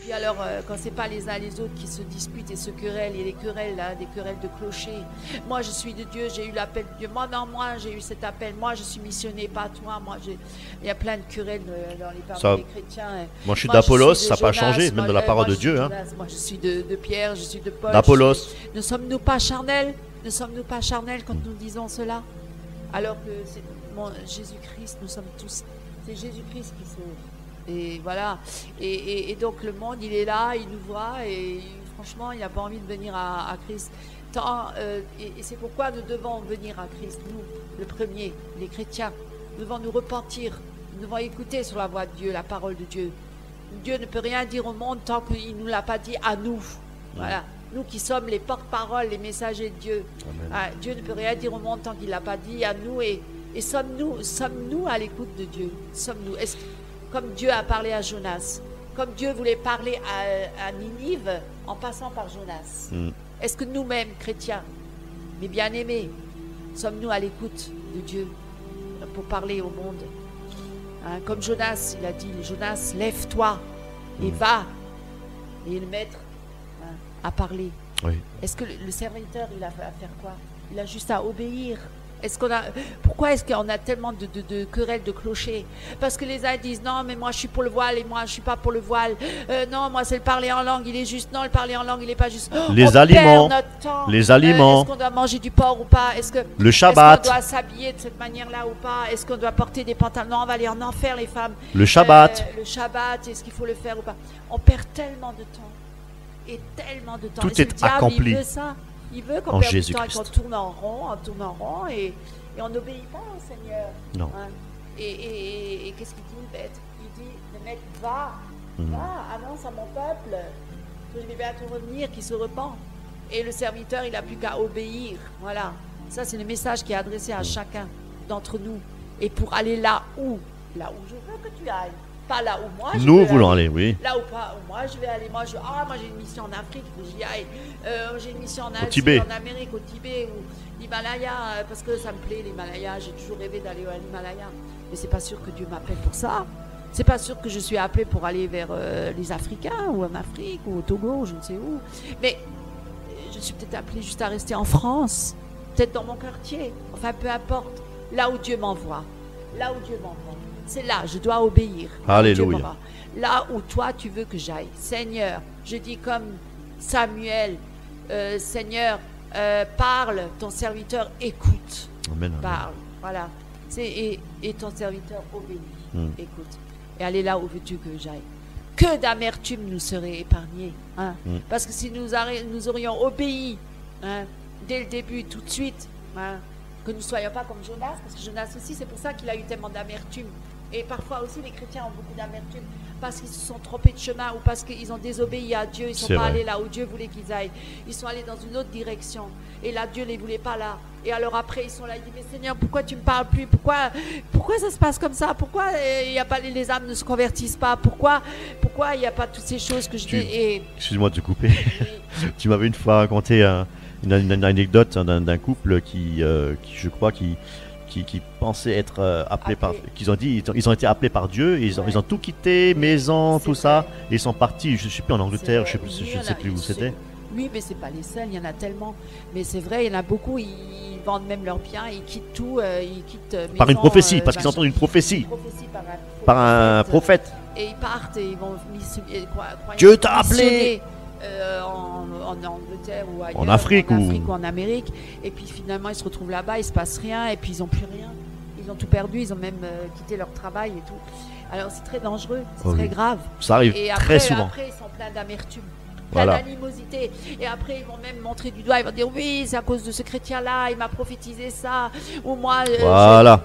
Puis alors, quand c'est pas les uns les autres qui se disputent et se querellent, et les querelles, là, des querelles de clochers. Moi, je suis de Dieu, j'ai eu l'appel de Dieu. Moi, non, moi, j'ai eu cet appel. Moi, je suis missionné, pas toi. Moi, il y a plein de querelles dans les paroles des chrétiens. Moi, je suis d'Apollos, ça n'a pas changé, même de la parole de Dieu. Hein. Moi, je suis de Pierre, je suis de Paul. D'Apollos. Ne sommes-nous pas charnels? Ne sommes-nous pas charnels quand nous disons cela? Alors que c'est Jésus-Christ, nous sommes tous. C'est Jésus-Christ qui sauve. Et voilà. Et donc le monde, il est là, il nous voit et franchement, il n'a pas envie de venir à Christ. Et c'est pourquoi nous devons venir à Christ, nous, le premier, les chrétiens. Nous devons nous repentir, nous devons écouter sur la voix de Dieu, la parole de Dieu. Dieu ne peut rien dire au monde tant qu'il ne nous l'a pas dit à nous. Voilà. Nous qui sommes les porte-paroles, les messagers de Dieu. Dieu ne peut rien dire au monde tant qu'il ne l'a pas dit à nous. Et sommes-nous à l'écoute de Dieu? Sommes-nous? Comme Dieu a parlé à Jonas, comme Dieu voulait parler à Ninive en passant par Jonas. Est-ce que nous-mêmes, chrétiens, mes bien-aimés, sommes-nous à l'écoute de Dieu pour parler au monde? Comme Jonas, il a dit, Jonas, lève-toi et va. Et le maître a parlé. Oui. Est-ce que le serviteur, il a à faire quoi? Il a juste à obéir. Pourquoi est-ce qu'on a tellement de querelles de clochers? Parce que les uns disent non, mais moi je suis pour le voile et moi je suis pas pour le voile. Non, moi c'est le parler en langue, il est juste. Non, le parler en langue, il est pas juste. Les aliments. Les aliments. Est-ce qu'on doit manger du porc ou pas? Le Shabbat. Est-ce qu'on doit s'habiller de cette manière-là ou pas? Est-ce qu'on doit porter des pantalons? Non, on va aller en enfer les femmes. Le Shabbat. Le Shabbat, est-ce qu'il faut le faire ou pas? On perd tellement de temps. Et tellement de temps. Tout est accompli. Il veut ça. Il veut qu'on perde du temps et qu'on tourne en rond, et on n'obéit pas au Seigneur. Non. Hein. Et qu'est-ce qu'il dit, le maître? Il dit, le maître, va, annonce à mon peuple que je vais bientôt revenir, qu'il se repent. Et le serviteur, il n'a plus qu'à obéir. Voilà. Ça, c'est le message qui est adressé à chacun d'entre nous. Et pour aller là où je veux que tu ailles. Pas là où moi je nous veux voulons aller. Oui. Là où moi je vais aller. Moi j'ai une mission en Afrique, j'y aille. J'ai une mission en Asie, Tibet. en Amérique, au Tibet ou l'Himalaya, parce que ça me plaît l'Himalaya. J'ai toujours rêvé d'aller à l'Himalaya. Mais c'est pas sûr que Dieu m'appelle pour ça. C'est pas sûr que je suis appelé pour aller vers les Africains ou en Afrique ou au Togo, je ne sais où. Mais je suis peut-être appelé juste à rester en France, peut-être dans mon quartier. Enfin, peu importe. Là où Dieu m'envoie. Là où Dieu m'envoie. C'est là, je dois obéir. Alléluia. Là où toi, tu veux que j'aille. Seigneur, je dis comme Samuel, Seigneur, parle, ton serviteur écoute. Amen, parle, voilà. Et ton serviteur obéit, écoute. Et allez là où veux-tu que j'aille. Que d'amertume nous serait épargnée. Hein? Parce que si nous aurions obéi dès le début, tout de suite, que nous ne soyons pas comme Jonas, parce que Jonas aussi, c'est pour ça qu'il a eu tellement d'amertume. Et parfois aussi, les chrétiens ont beaucoup d'amertume parce qu'ils se sont trompés de chemin ou parce qu'ils ont désobéi à Dieu. Ils ne sont pas allés là où Dieu voulait qu'ils aillent. Ils sont allés dans une autre direction. Et là, Dieu ne les voulait pas là. Et alors après, ils sont là, ils disent, mais Seigneur, pourquoi tu ne me parles plus? Pourquoi ça se passe comme ça? Pourquoi les âmes ne se convertissent pas? Pourquoi il n'y a pas toutes ces choses que je dis? Excuse-moi de te couper. Tu m'avais une fois raconté une anecdote d'un couple qui, je crois, qui pensaient être appelés par... qu'ils ont dit, ils ont été appelés par Dieu, et ils ont tout quitté, maison, tout ça, et ils sont partis, je ne sais plus, en Angleterre, je ne sais plus où c'était. Oui, mais c'est pas les seuls, il y en a tellement. Mais c'est vrai, il y en a beaucoup, ils vendent même leurs biens, ils quittent tout, ils quittent maison, par une prophétie, parce qu'ils entendent une prophétie. Par un prophète. Et ils partent et ils vont... Dieu t'a appelé en Angleterre ou ailleurs, en Afrique ou en Amérique, et puis finalement ils se retrouvent là-bas, il se passe rien, et puis ils n'ont plus rien, ils ont tout perdu, ils ont même quitté leur travail et tout. Alors c'est très dangereux, c'est très grave. Ça arrive et très après, souvent. Après ils sont pleins d'amertume, plein d'animosité, et après ils vont même montrer du doigt, ils vont dire oui c'est à cause de ce chrétien-là, il m'a prophétisé ça, ou moi voilà.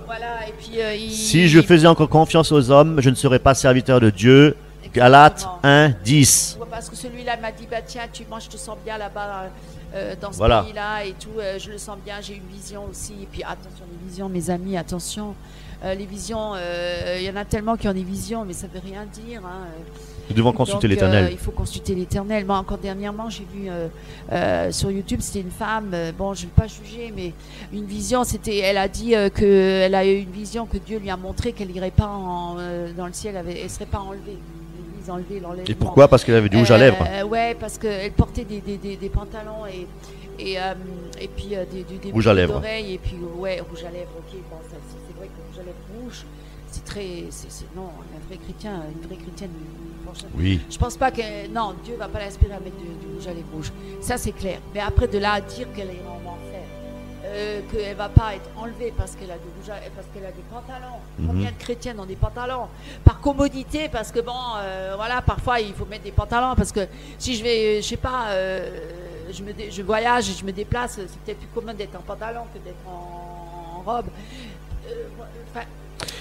Et puis, si je faisais encore confiance aux hommes, je ne serais pas serviteur de Dieu. Galates 1, 10. Parce que celui-là m'a dit, bah tiens, moi je te sens bien là-bas dans ce pays-là et tout, je le sens bien, j'ai une vision aussi. Et puis attention, les visions, mes amis, attention. Les visions, il y en a tellement qui ont des visions, mais ça ne veut rien dire. Hein. Nous devons consulter l'Éternel. Il faut consulter l'Éternel. Moi, encore dernièrement, j'ai vu sur YouTube, c'était une femme, bon, je ne vais pas juger, mais une vision, elle a dit qu'elle a eu une vision que Dieu lui a montré qu'elle n'irait pas dans le ciel, elle ne serait pas enlevée. Et pourquoi? Parce qu'elle avait du rouge à lèvres. Ouais, parce qu'elle portait des pantalons et puis des rouge à lèvres. d'oreilles et puis ouais, rouge à lèvres. Ok, bon, c'est vrai que le rouge à lèvres rouge, c'est très, non, un vrai chrétien, une vraie chrétienne. Oui. Je pense pas que non, Dieu va pas l'inspirer à mettre du rouge à lèvres rouge. Ça c'est clair. Mais après de là à dire qu'elle est en enfer, qu'elle va pas être enlevée parce qu'elle a parce qu'elle a des pantalons. Combien de chrétiennes ont des pantalons? Par commodité, parce que bon, voilà, parfois il faut mettre des pantalons parce que si je vais, je sais pas, je voyage et je me déplace, c'est peut-être plus commun d'être en pantalon que d'être en robe.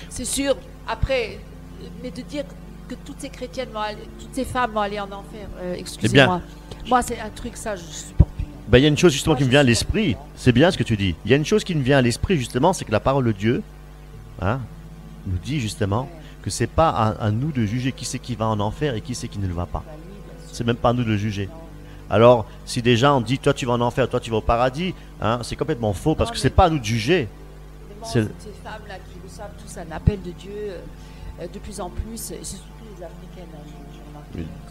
C'est sûr. Après, mais de dire que toutes ces chrétiennes toutes ces femmes vont aller en enfer, excusez-moi. Moi, c'est un truc, ça, je supporte. Ben, il y a une chose justement qui me vient à l'esprit, c'est bien ce que tu dis. Il y a une chose qui me vient à l'esprit justement, c'est que la parole de Dieu nous dit justement que c'est pas à nous de juger qui c'est qui va en enfer et qui c'est qui ne le va pas. C'est même pas à nous de le juger. Alors, si déjà on dit toi tu vas en enfer, toi tu vas au paradis, c'est complètement faux parce que c'est pas à nous de juger. C'est ces femmes-là qui reçoivent tous un appel de Dieu de plus en plus, et c'est surtout les Africaines.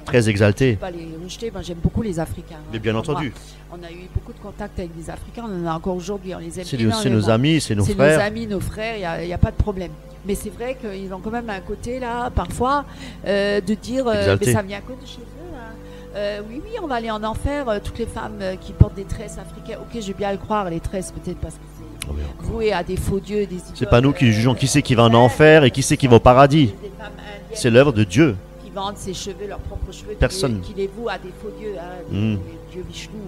Très exaltées. Pas les rejeter, moi j'aime beaucoup les Africains. Mais bien entendu. On a eu beaucoup de contacts avec des Africains, on en a encore aujourd'hui, on les aime. C'est nos amis, c'est nos frères. C'est nos amis, nos frères, il n'y a pas de problème. Mais c'est vrai qu'ils ont quand même un côté là, parfois, de dire, mais ça vient à cause de chez eux. Oui, on va aller en enfer. Toutes les femmes qui portent des tresses africaines, ok, je vais bien le croire, les tresses, peut-être parce que c'est voué à des faux dieux, des idoles. C'est pas nous qui jugeons qui c'est qui va en enfer et qui c'est qui va au paradis. C'est l'œuvre de Dieu. Qui vendent ses cheveux, leurs propres cheveux, personne qui les vouent à des faux dieux, le dieu Vishnu,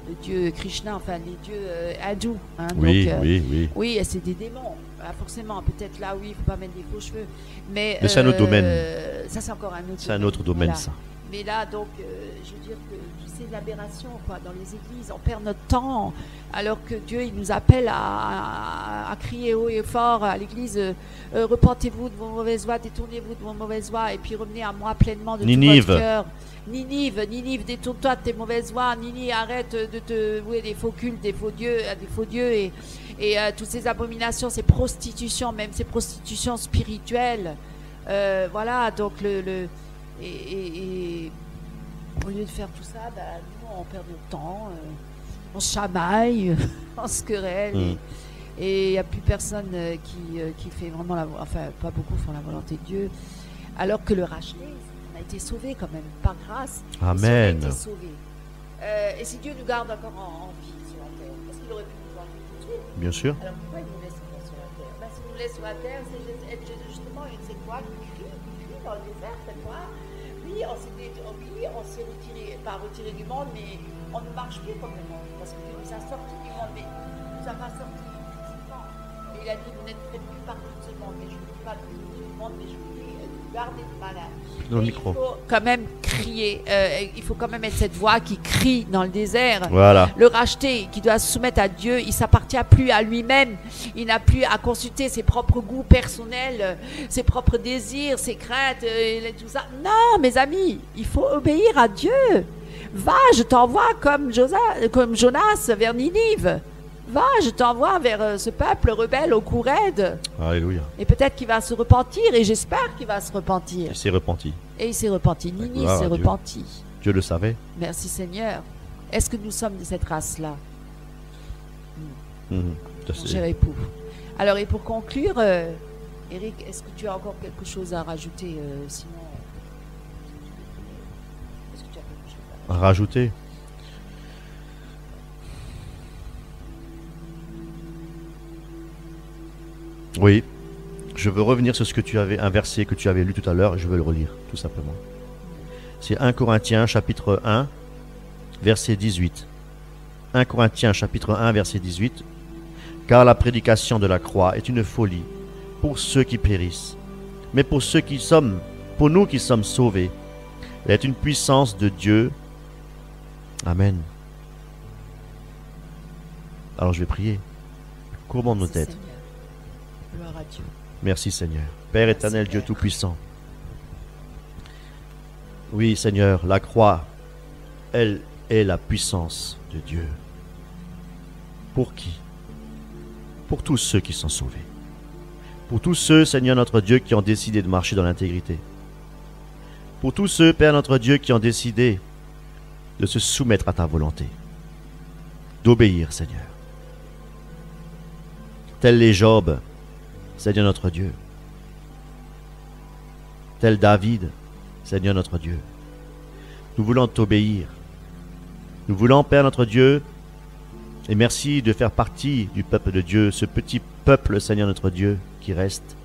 le dieu Krishna, enfin les dieux hindous. Oui. Oui, et c'est des démons. Forcément, peut-être là, oui, il ne faut pas mettre des faux cheveux. Mais c'est un autre domaine. Ça, c'est encore un autre domaine. C'est un autre domaine, ça. Mais là, donc, je veux dire que toutes ces aberrations, dans les églises, on perd notre temps, alors que Dieu, il nous appelle à crier haut et fort à l'église, repentez-vous de vos mauvaises voies, détournez-vous de vos mauvaises voies, et puis revenez à moi pleinement de tout votre cœur. Ninive, détourne-toi de tes mauvaises voies. Ninive, arrête de te vouer des faux cultes, des faux dieux, et toutes ces abominations, ces prostitutions, même ces prostitutions spirituelles. Voilà, donc et au lieu de faire tout ça, nous on perd notre temps, on se chamaille, on se querelle, et il n'y a plus personne qui fait vraiment pas beaucoup font la volonté de Dieu, alors que le racheté, on a été sauvé quand même par grâce. Amen. On a été sauvé. Et si Dieu nous garde encore en vie sur la terre, parce qu'il aurait pu nous enlever tout de suite. Bien sûr. Alors pourquoi il nous laisse encore sur la terre? S'il nous laisse sur la terre, c'est justement c'est quoi qui crie dans le désert cette fois. Oui, on s'est retiré, pas retiré du monde, mais on ne marche plus comme le monde, parce que Dieu nous a sortis du monde, mais il nous a pas sortis physiquement. il a dit, vous n'êtes plus partout de ce monde, mais je ne dis pas de ce monde, mais je vous dis de garder le malin. Dans le Et micro. il faut quand même crier, il faut quand même être cette voix qui crie dans le désert. Voilà. Le racheté, qui doit se soumettre à Dieu, il ne s'appartient plus à lui-même. Il n'a plus à consulter ses propres goûts personnels, ses propres désirs, ses craintes, tout ça. Non, mes amis, il faut obéir à Dieu. Va, je t'envoie comme Jonas vers Ninive. Va, je t'envoie vers ce peuple rebelle au cou raide. Alléluia. Et peut-être qu'il va se repentir, et j'espère qu'il va se repentir. Il s'est repenti. Et il s'est repenti. Ninive Gloire s'est à Dieu. repenti. Dieu le savait. Merci Seigneur. Est-ce que nous sommes de cette race-là, Mhm. Ça, mon c'est- cher époux? Alors, et pour conclure, Eric, est-ce que tu as encore quelque chose à rajouter? Sinon, est-ce que tu as quelque chose à Rajouter. Oui, je veux revenir sur ce que tu avais, un verset que tu avais lu tout à l'heure, et je veux le relire, tout simplement. C'est 1 Corinthiens chapitre 1, verset 18. 1 Corinthiens chapitre 1, verset 18. Car la prédication de la croix est une folie pour ceux qui périssent, mais pour nous qui sommes sauvés, elle est une puissance de Dieu. Amen. Alors je vais prier. Courbons nos têtes. Seigneur. Gloire à Dieu. Merci Seigneur. Père éternel, Dieu Tout-Puissant. Oui Seigneur, la croix, elle est la puissance de Dieu. Pour qui? Pour tous ceux qui sont sauvés. Pour tous ceux, Seigneur notre Dieu, qui ont décidé de marcher dans l'intégrité. Pour tous ceux, Père notre Dieu, qui ont décidé de se soumettre à ta volonté. D'obéir, Seigneur. Tel les Job, Seigneur notre Dieu. Tel David, Seigneur notre Dieu. Nous voulons t'obéir. Nous voulons, Père notre Dieu, et merci de faire partie du peuple de Dieu, ce petit peuple, Seigneur notre Dieu, qui reste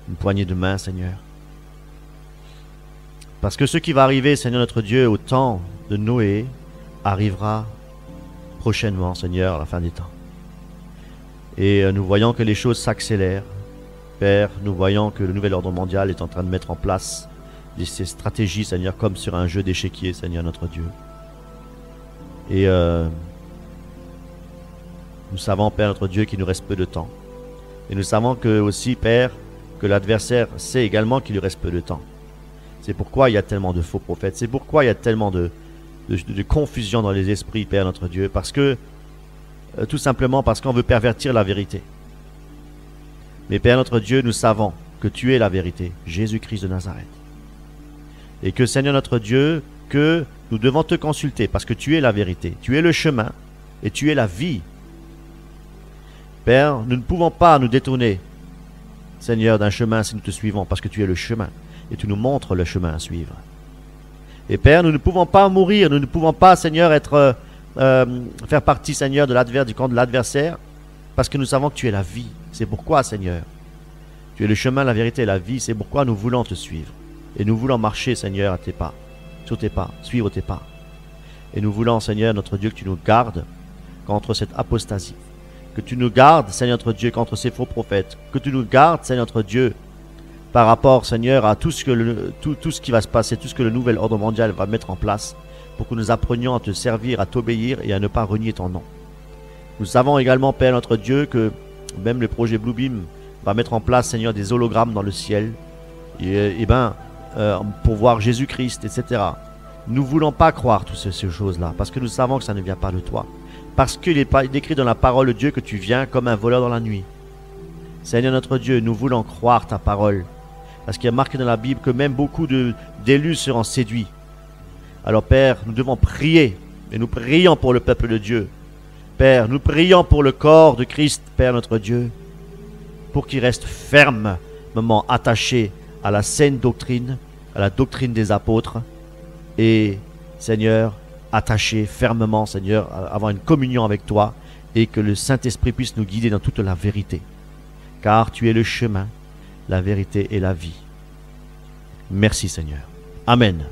une poignée de main, Seigneur. Parce que ce qui va arriver, Seigneur notre Dieu, au temps de Noé, arrivera prochainement, Seigneur, à la fin des temps. Et nous voyons que les choses s'accélèrent. Père, nous voyons que le nouvel ordre mondial est en train de mettre en place ces stratégies, Seigneur, comme sur un jeu d'échiquier, Seigneur notre Dieu. Et nous savons, Père notre Dieu, qu'il nous reste peu de temps. Et nous savons que aussi, Père, que l'adversaire sait également qu'il lui reste peu de temps. C'est pourquoi il y a tellement de faux prophètes. C'est pourquoi il y a tellement de confusion dans les esprits, Père notre Dieu. Parce que, tout simplement parce qu'on veut pervertir la vérité. Mais Père notre Dieu, nous savons que tu es la vérité, Jésus-Christ de Nazareth. Et que, Seigneur notre Dieu, que nous devons te consulter parce que tu es la vérité. Tu es le chemin et tu es la vie. Père, nous ne pouvons pas nous détourner, Seigneur, d'un chemin si nous te suivons, parce que tu es le chemin, et tu nous montres le chemin à suivre. Et Père, nous ne pouvons pas mourir, nous ne pouvons pas, Seigneur, faire partie, Seigneur, du camp de l'adversaire, parce que nous savons que tu es la vie. C'est pourquoi, Seigneur, tu es le chemin, la vérité et la vie, c'est pourquoi nous voulons te suivre. Et nous voulons marcher, Seigneur, à tes pas, sur tes pas, suivre tes pas. Et nous voulons, Seigneur, notre Dieu, que tu nous gardes contre cette apostasie. Que tu nous gardes, Seigneur notre Dieu, contre ces faux prophètes. Que tu nous gardes, Seigneur notre Dieu, par rapport, Seigneur, à tout ce qui va se passer, tout ce que le nouvel ordre mondial va mettre en place, pour que nous apprenions à te servir, à t'obéir et à ne pas renier ton nom. Nous savons également, Père notre Dieu, que même le projet Bluebeam va mettre en place, Seigneur, des hologrammes dans le ciel, pour voir Jésus-Christ, etc. Nous ne voulons pas croire toutes ces choses-là, parce que nous savons que ça ne vient pas de toi. Parce qu'il est écrit dans la parole de Dieu que tu viens comme un voleur dans la nuit. Seigneur notre Dieu, nous voulons croire ta parole. Parce qu'il y a marqué dans la Bible que même beaucoup d'élus seront séduits. Alors Père, nous devons prier. Et nous prions pour le peuple de Dieu. Père, nous prions pour le corps de Christ, Père notre Dieu. Pour qu'il reste fermement attaché à la saine doctrine, à la doctrine des apôtres. Et Seigneur, attaché fermement, Seigneur, à avoir une communion avec toi et que le Saint-Esprit puisse nous guider dans toute la vérité. Car tu es le chemin, la vérité et la vie. Merci Seigneur. Amen.